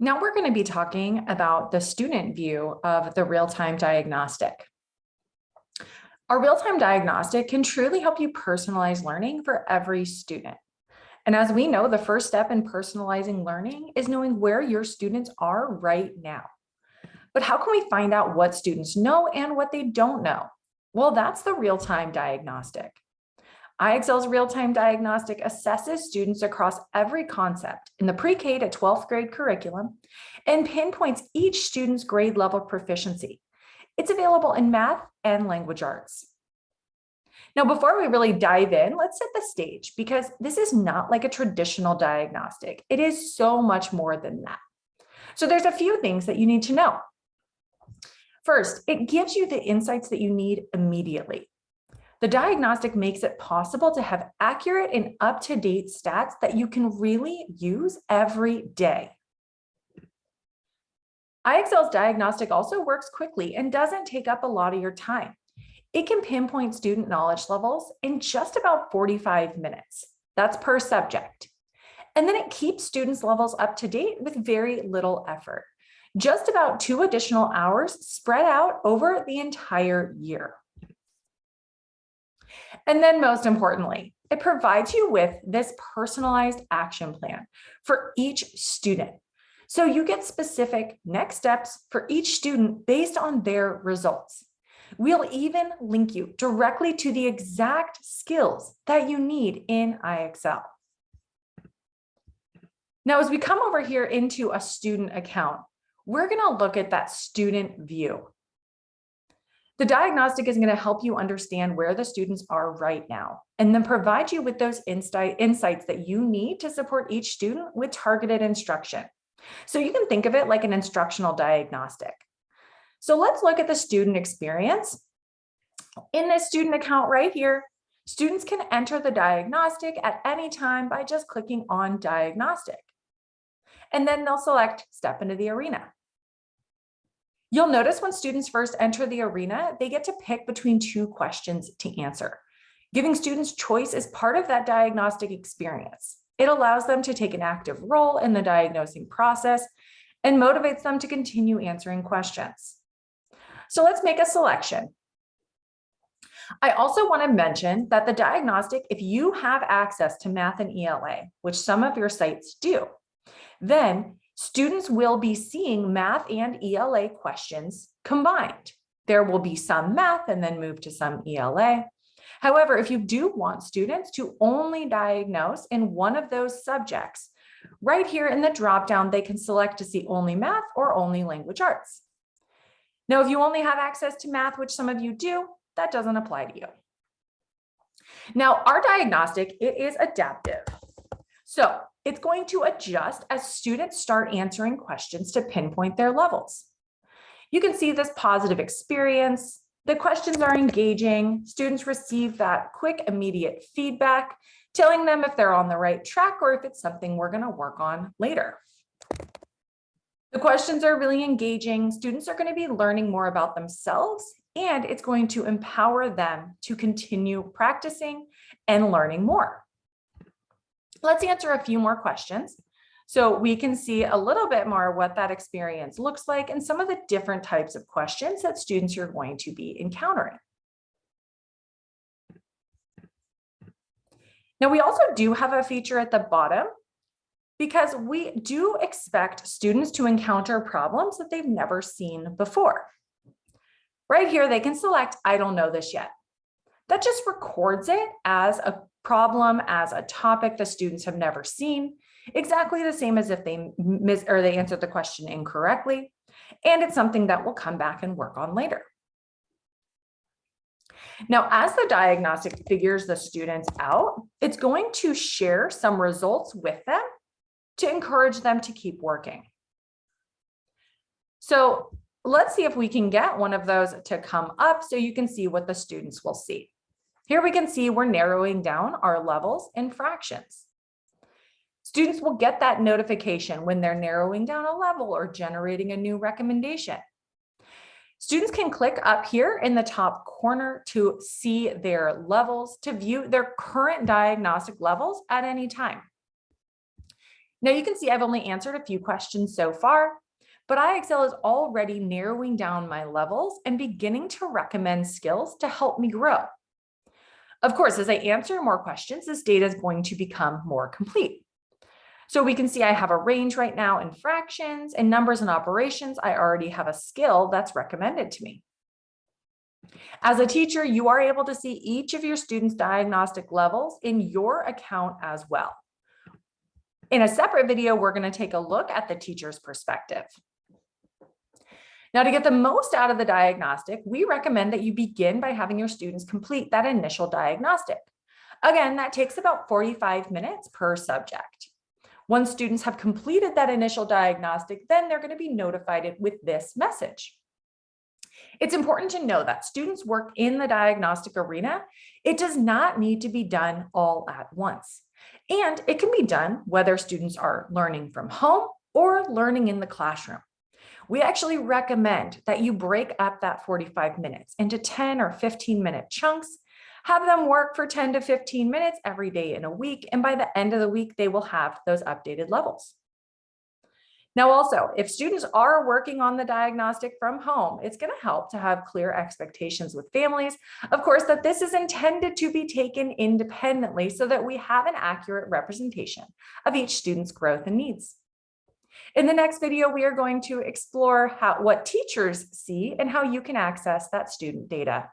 Now we're going to be talking about the student view of the real-time diagnostic. Our real-time diagnostic can truly help you personalize learning for every student. And as we know, the first step in personalizing learning is knowing where your students are right now. But how can we find out what students know and what they don't know? Well, that's the real-time diagnostic. IXL's real-time diagnostic assesses students across every concept in the pre-K to 12th grade curriculum and pinpoints each student's grade level proficiency. It's available in math and language arts. Now, before we really dive in, let's set the stage because this is not like a traditional diagnostic. It is so much more than that. So there's a few things that you need to know. First, it gives you the insights that you need immediately. The diagnostic makes it possible to have accurate and up-to-date stats that you can really use every day. IXL's diagnostic also works quickly and doesn't take up a lot of your time. It can pinpoint student knowledge levels in just about 45 minutes. That's per subject. And then it keeps students' levels up to date with very little effort. Just about 2 additional hours spread out over the entire year. And then most importantly, it provides you with this personalized action plan for each student. So you get specific next steps for each student based on their results. We'll even link you directly to the exact skills that you need in IXL. Now, as we come over here into a student account, we're going to look at that student view. The diagnostic is going to help you understand where the students are right now, and then provide you with those insights that you need to support each student with targeted instruction. So you can think of it like an instructional diagnostic. So let's look at the student experience. In this student account right here, students can enter the diagnostic at any time by just clicking on diagnostic. And then they'll select step into the arena. You'll notice when students first enter the arena, they get to pick between 2 questions to answer. Giving students choice is part of that diagnostic experience. It allows them to take an active role in the diagnosing process and motivates them to continue answering questions. So let's make a selection. I also want to mention that the diagnostic, if you have access to math and ELA, which some of your sites do, then students will be seeing math and ELA questions combined. There will be some math and then move to some ELA. However, if you do want students to only diagnose in one of those subjects, right here in the dropdown, they can select to see only math or only language arts. Now, if you only have access to math, which some of you do, that doesn't apply to you. Now, our diagnostic, it is adaptive. So it's going to adjust as students start answering questions to pinpoint their levels. You can see this positive experience. The questions are engaging. Students receive that quick, immediate feedback, telling them if they're on the right track or if it's something we're going to work on later. The questions are really engaging. Students are going to be learning more about themselves, and it's going to empower them to continue practicing and learning more. Let's answer a few more questions so we can see a little bit more what that experience looks like and some of the different types of questions that students are going to be encountering. Now, we also do have a feature at the bottom because we do expect students to encounter problems that they've never seen before. Right here, they can select, I don't know this yet. That just records it as a problem, as a topic the students have never seen, exactly the same as if they answered the question incorrectly. And it's something that we'll come back and work on later. Now, as the diagnostic figures the students out, it's going to share some results with them to encourage them to keep working. So let's see if we can get one of those to come up so you can see what the students will see. Here we can see we're narrowing down our levels in fractions. Students will get that notification when they're narrowing down a level or generating a new recommendation. Students can click up here in the top corner to see their levels, to view their current diagnostic levels at any time. Now you can see I've only answered a few questions so far, but IXL is already narrowing down my levels and beginning to recommend skills to help me grow. Of course, as I answer more questions, this data is going to become more complete. So we can see I have a range right now in fractions and numbers and operations. I already have a skill that's recommended to me. As a teacher, you are able to see each of your students' diagnostic levels in your account as well. In a separate video, we're going to take a look at the teacher's perspective. Now, to get the most out of the diagnostic, we recommend that you begin by having your students complete that initial diagnostic. Again, that takes about 45 minutes per subject. Once students have completed that initial diagnostic, then they're going to be notified with this message. It's important to know that students work in the diagnostic arena. It does not need to be done all at once. And it can be done whether students are learning from home or learning in the classroom. We actually recommend that you break up that 45 minutes into 10 or 15-minute chunks, have them work for 10 to 15 minutes every day in a week, and by the end of the week, they will have those updated levels. Now, also, if students are working on the diagnostic from home, it's going to help to have clear expectations with families, of course, that this is intended to be taken independently so that we have an accurate representation of each student's growth and needs. In the next video, we are going to explore what teachers see and how you can access that student data.